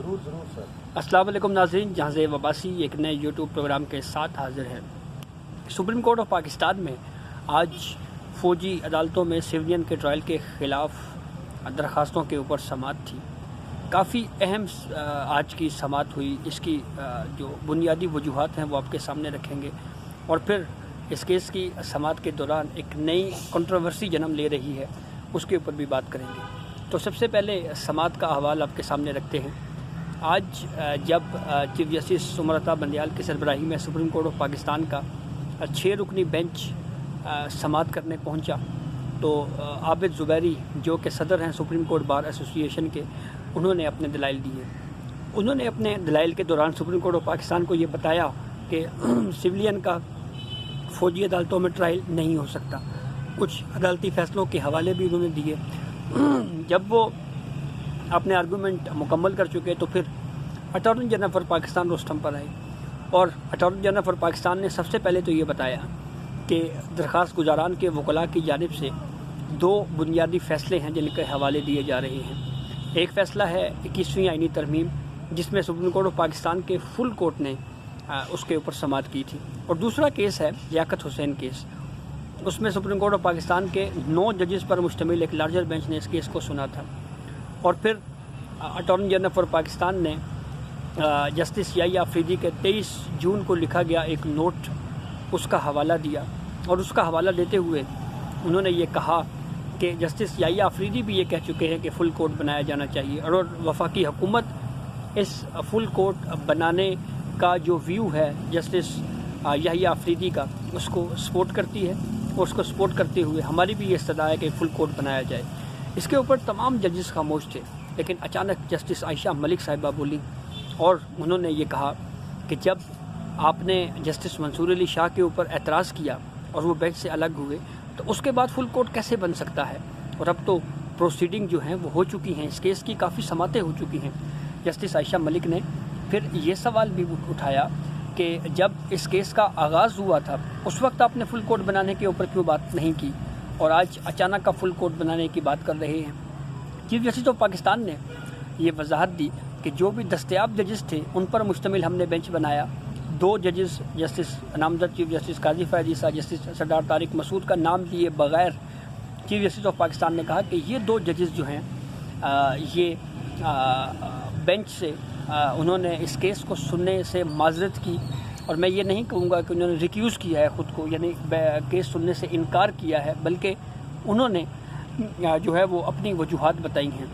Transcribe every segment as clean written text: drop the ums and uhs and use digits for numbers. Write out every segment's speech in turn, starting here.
ضرور سر۔ السلام علیکم ناظرین، جہاں سے وباسی ایک نئے یوٹیوب پروگرام کے ساتھ حاضر ہے۔ سپریم کورٹ آف پاکستان میں آج فوجی عدالتوں میں سویلین کے ٹرائل کے خلاف درخواستوں کے اوپر سماعت تھی۔ کافی اہم آج کی سماعت ہوئی۔ اس کی جو بنیادی وجوہات ہیں وہ آپ کے سامنے رکھیں گے، اور پھر اس کیس کی سماعت کے دوران ایک نئی کنٹروورسی جنم لے رہی ہے، اس کے اوپر بھی بات کریں گے۔ تو سب سے پہلے سماعت کا احوال آپ کے سامنے رکھتے ہیں۔ آج جب چیف جسٹس سمرتا بندیال کی سربراہی میں سپریم کورٹ آف پاکستان کا 6 رکنی بینچ سماعت کرنے پہنچا، تو عابد زبیری جو کہ صدر ہیں سپریم کورٹ بار ایسوسی ایشن کے، انہوں نے اپنے دلائل دیے۔ انہوں نے اپنے دلائل کے دوران سپریم کورٹ آف پاکستان کو یہ بتایا کہ سویلین کا فوجی عدالتوں میں ٹرائل نہیں ہو سکتا۔ کچھ عدالتی فیصلوں کے حوالے بھی انہوں نے دیے۔ جب وہ اپنے آرگومنٹ مکمل کر چکے تو پھر attorney general for Pakistan rostrum پر آئے، اور اٹارنی جنرل فار پاکستان نے سب سے پہلے تو یہ بتایا کہ درخواست گزاران کے وکلاء کی جانب سے 2 بنیادی فیصلے ہیں جن کے حوالے دیے جا رہے ہیں۔ ایک فیصلہ ہے 21ویں آئینی ترمیم، جس میں سپریم کورٹ آف پاکستان کے فل کورٹ نے اس کے اوپر سماعت کی تھی، اور دوسرا کیس ہے لیاقت حسین کیس۔ اس میں سپریم کورٹ آف پاکستان کے 9 ججز پر مشتمل ایک لارجر بینچ نے اس کیس کو سنا تھا، اور پھر اٹارنی جنرل فار پاکستان نے جسٹس یحییٰ آفریدی کے 23 جون کو لکھا گیا ایک نوٹ، اس کا حوالہ دیا، اور اس کا حوالہ دیتے ہوئے انہوں نے یہ کہا کہ جسٹس یحییٰ آفریدی بھی یہ کہہ چکے ہیں کہ فل کورٹ بنایا جانا چاہیے، اور وفاقی حکومت اس فل کورٹ بنانے کا جو ویو ہے جسٹس یحییٰ آفریدی کا، اس کو سپورٹ کرتی ہے، اور اس کو سپورٹ کرتے ہوئے ہماری بھی یہ استدعا ہے کہ فل کورٹ بنایا جائے۔ اس کے اوپر تمام ججز خاموش تھے، لیکن اچانک جسٹس عائشہ ملک صاحبہ بولی، اور انہوں نے یہ کہا کہ جب آپ نے جسٹس منصور علی شاہ کے اوپر اعتراض کیا اور وہ بینچ سے الگ ہوئے، تو اس کے بعد فل کورٹ کیسے بن سکتا ہے؟ اور اب تو پروسیڈنگ جو ہیں وہ ہو چکی ہیں، اس کیس کی کافی سماعتیں ہو چکی ہیں۔ جسٹس عائشہ ملک نے پھر یہ سوال بھی اٹھایا کہ جب اس کیس کا آغاز ہوا تھا اس وقت آپ نے فل کورٹ بنانے کے اوپر کیوں بات نہیں کی، اور آج اچانک آپ فل کورٹ بنانے کی بات کر رہے ہیں؟ چیف جسٹس آف پاکستان نے یہ وضاحت دی کہ جو بھی دستیاب ججز تھے ان پر مشتمل ہم نے بینچ بنایا۔ 2 ججز جسٹس نامزد چیف جسٹس قاضی فیاض عیسیٰ، جسٹس سردار طارق مسعود کا نام دیے بغیر چیف جسٹس آف پاکستان نے کہا کہ یہ 2 ججز جو ہیں یہ بینچ سے انہوں نے اس کیس کو سننے سے معذرت کی، اور میں یہ نہیں کہوں گا کہ انہوں نے ریکیوز کیا ہے خود کو، یعنی کیس سننے سے انکار کیا ہے، بلکہ انہوں نے جو ہے وہ اپنی وجوہات بتائی ہیں۔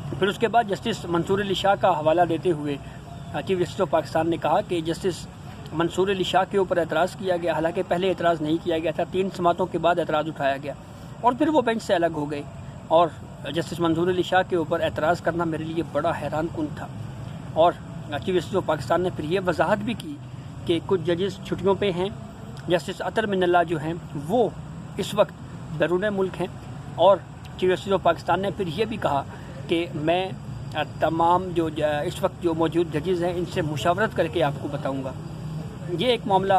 پھر اس کے بعد جسٹس منصور علی شاہ کا حوالہ دیتے ہوئے چیف جسٹس آف پاکستان نے کہا کہ جسٹس منصور علی شاہ کے اوپر اعتراض کیا گیا، حالانکہ پہلے اعتراض نہیں کیا گیا تھا، 3 سماعتوں کے بعد اعتراض اٹھایا گیا، اور پھر وہ بینچ سے الگ ہو گئے، اور جسٹس منصور علی شاہ کے اوپر اعتراض کرنا میرے لیے بڑا حیران کن تھا۔ اور چیف جسٹس آف پاکستان نے پھر یہ وضاحت بھی کی کہ کچھ ججز چھٹیوں پہ ہیں۔ جسٹس اطہر من اللہ جو ہیں وہ اس وقت بیرون ملک ہیں، اور چیف جسٹس آف پاکستان نے پھر یہ بھی کہا کہ میں تمام جو اس وقت جو موجود ججز ہیں ان سے مشاورت کر کے آپ کو بتاؤں گا۔ یہ ایک معاملہ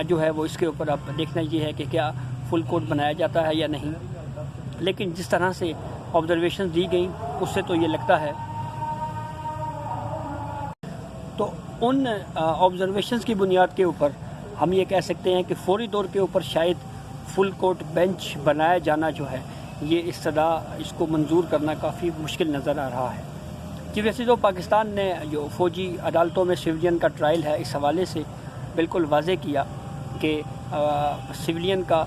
جو ہے وہ اس کے اوپر اب دیکھنا یہ ہے کہ کیا فل کورٹ بنایا جاتا ہے یا نہیں، لیکن جس طرح سے آبزرویشن دی گئیں اس سے تو یہ لگتا ہے، تو ان آبزرویشنز کی بنیاد کے اوپر ہم یہ کہہ سکتے ہیں کہ فوری طور کے اوپر شاید فل کورٹ بینچ بنایا جانا جو ہے یہ استدعا اس کو منظور کرنا کافی مشکل نظر آ رہا ہے۔ چیف جسٹس آف پاکستان نے جو فوجی عدالتوں میں سویلین کا ٹرائل ہے اس حوالے سے بالکل واضح کیا کہ سویلین کا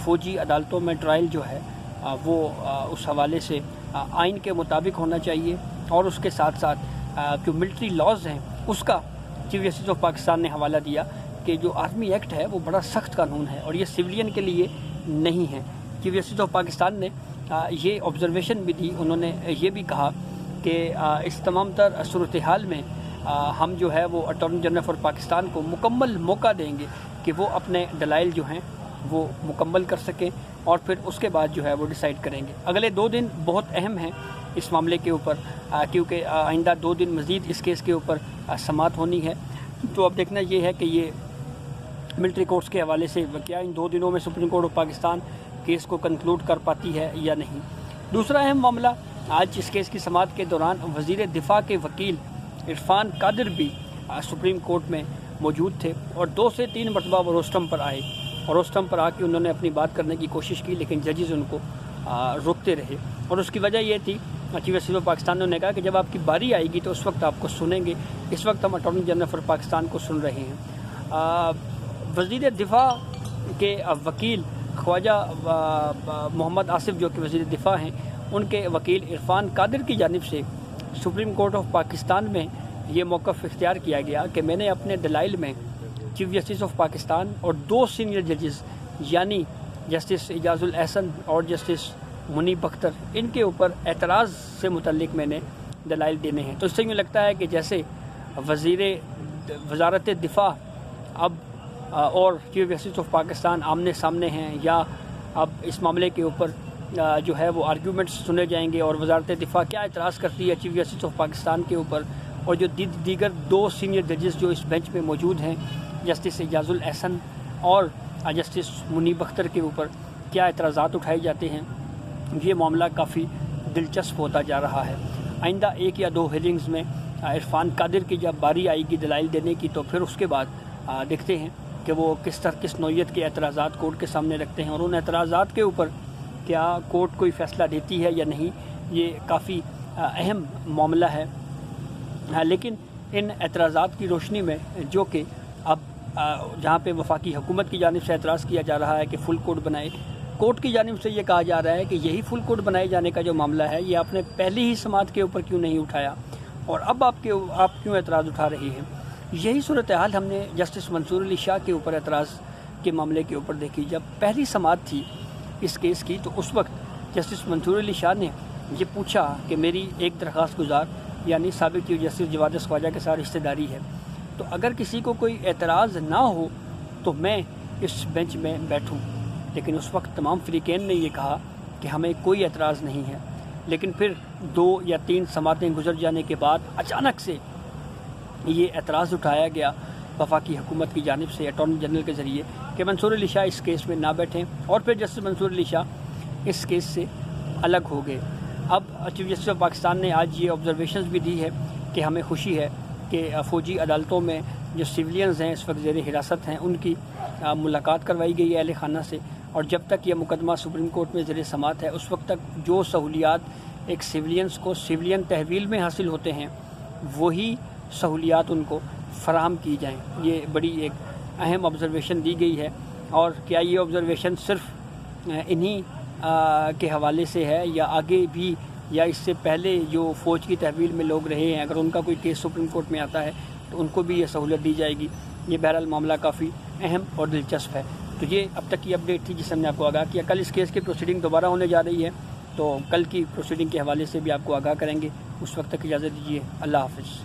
فوجی عدالتوں میں ٹرائل جو ہے وہ اس حوالے سے آئین کے مطابق ہونا چاہیے، اور اس کے ساتھ ساتھ جو ملٹری لاز ہیں اس کا چیف جسٹس آف پاکستان نے حوالہ دیا کہ جو آرمی ایکٹ ہے وہ بڑا سخت قانون ہے، اور یہ سویلین کے لیے نہیں ہے۔ چیف جسٹس آف پاکستان نے یہ آبزرویشن بھی دی، انہوں نے یہ بھی کہا کہ اس تمام تر صورتحال میں ہم جو ہے وہ اٹارنی جنرل فار پاکستان کو مکمل موقع دیں گے کہ وہ اپنے دلائل جو ہیں وہ مکمل کر سکیں، اور پھر اس کے بعد جو ہے وہ ڈیسائیڈ کریں گے۔ اگلے 2 دن بہت اہم ہیں اس معاملے کے اوپر، کیونکہ آئندہ 2 دن مزید اس کیس کے اوپر سماعت ہونی ہے۔ تو اب دیکھنا یہ ہے کہ یہ ملٹری کورٹس کے حوالے سے کیا ان 2 دنوں میں supreme court of Pakistan case کو کنکلوڈ کر پاتی ہے یا نہیں۔ دوسرا اہم معاملہ، آج اس کیس کی سماعت کے دوران وزیر دفاع کے وکیل عرفان قادر بھی سپریم کورٹ میں موجود تھے اور 2 سے 3 مرتبہ وہ روسٹم پر آئے اور روسٹم پر آ کے انہوں نے اپنی بات کرنے کی کوشش کی، لیکن ججز ان کو روکتے رہے اور اس کی وجہ یہ تھی چیف جسٹس آف پاکستان نے کہا کہ جب آپ کی باری آئے گی تو اس وقت آپ کو سنیں گے، اس وقت ہم اٹارنی جنرل فار پاکستان کو سن رہے ہیں۔ وزیر دفاع کے وکیل خواجہ محمد آصف جو کہ وزیر دفاع ہیں، ان کے وکیل عرفان قادر کی جانب سے سپریم کورٹ آف پاکستان میں یہ موقف اختیار کیا گیا کہ میں نے اپنے دلائل میں چیف جسٹس آف پاکستان اور 2 سینئر ججز یعنی جسٹس اعجاز الاحسن اور جسٹس منیب اختر ان کے اوپر اعتراض سے متعلق میں نے دلائل دینے ہیں۔ تو اس سے یوں لگتا ہے کہ جیسے وزارت دفاع اب اور چیف جسٹس آف پاکستان آمنے سامنے ہیں، یا اب اس معاملے کے اوپر جو ہے وہ آرگیومنٹس سنے جائیں گے اور وزارت دفاع کیا اعتراض کرتی ہے چیف جسٹس آف پاکستان کے اوپر، اور جو دیگر 2 سینئر ججز جو اس بینچ پہ موجود ہیں جسٹس اعجاز الاحسن اور جسٹس منیب اختر کے اوپر کیا اعتراضات اٹھائے جاتے ہیں، یہ معاملہ کافی دلچسپ ہوتا جا رہا ہے۔ آئندہ 1 یا 2 ہیئرنگز میں عرفان قادر کی جب باری آئے گی دلائل دینے کی تو پھر اس کے بعد دیکھتے ہیں کہ وہ کس نوعیت کے اعتراضات کورٹ کے سامنے رکھتے ہیں اور ان اعتراضات کے اوپر کیا کورٹ کوئی فیصلہ دیتی ہے یا نہیں، یہ کافی اہم معاملہ ہے۔ لیکن ان اعتراضات کی روشنی میں جو کہ اب جہاں پہ وفاقی حکومت کی جانب سے اعتراض کیا جا رہا ہے کہ فل کوڈ بنائے، کورٹ کی جانب سے یہ کہا جا رہا ہے کہ یہی فل کوڈ بنائے جانے کا جو معاملہ ہے یہ آپ نے پہلی ہی سماعت کے اوپر کیوں نہیں اٹھایا اور اب آپ کیوں اعتراض اٹھا رہے ہیں۔ یہی صورتحال ہم نے جسٹس منصور علی شاہ کے اوپر اعتراض کے معاملے کے اوپر دیکھی۔ جب پہلی سماعت تھی اس کیس کی تو اس وقت جسٹس منصور علی شاہ نے یہ پوچھا کہ میری ایک درخواست گزار یعنی سابق چیف جسٹس جواد خواجہ کے ساتھ رشتہ داری ہے، تو اگر کسی کو کوئی اعتراض نہ ہو تو میں اس بینچ میں بیٹھوں، لیکن اس وقت تمام فریقین نے یہ کہا کہ ہمیں کوئی اعتراض نہیں ہے۔ لیکن پھر 2 یا 3 سماعتیں گزر جانے کے بعد اچانک سے یہ اعتراض اٹھایا گیا وفاقی حکومت کی جانب سے اٹارنی جنرل کے ذریعے کہ منصور علی شاہ اس کیس میں نہ بیٹھیں، اور پھر جسٹس منصور علی شاہ اس کیس سے الگ ہو گئے۔ اب چیف جسٹس آف پاکستان نے آج یہ آبزرویشنز بھی دی ہے کہ ہمیں خوشی ہے کہ فوجی عدالتوں میں جو سویلینز ہیں اس وقت زیر حراست ہیں ان کی ملاقات کروائی گئی ہے اہل خانہ سے، اور جب تک یہ مقدمہ سپریم کورٹ میں زیر سماعت ہے اس وقت تک جو سہولیات ایک سویلینز کو سویلین تحویل میں حاصل ہوتے ہیں وہی سہولیات ان کو فراہم کی جائیں۔ یہ بڑی ایک اہم آبزرویشن دی گئی ہے، اور کیا یہ آبزرویشن صرف انہی کے حوالے سے ہے یا آگے بھی، یا اس سے پہلے جو فوج کی تحویل میں لوگ رہے ہیں اگر ان کا کوئی کیس سپریم کورٹ میں آتا ہے تو ان کو بھی یہ سہولت دی جائے گی۔ یہ بہرحال معاملہ کافی اہم اور دلچسپ ہے۔ تو یہ اب تک کی اپڈیٹ تھی جس سے ہم نے آپ کو آگاہ کیا۔ کل اس کیس کی پروسیڈنگ دوبارہ ہونے جا رہی ہے، تو کل کی پروسیڈنگ کے حوالے سے بھی آپ کو آگاہ کریں گے۔ اس وقت تک اجازت دیجیے، اللہ حافظ۔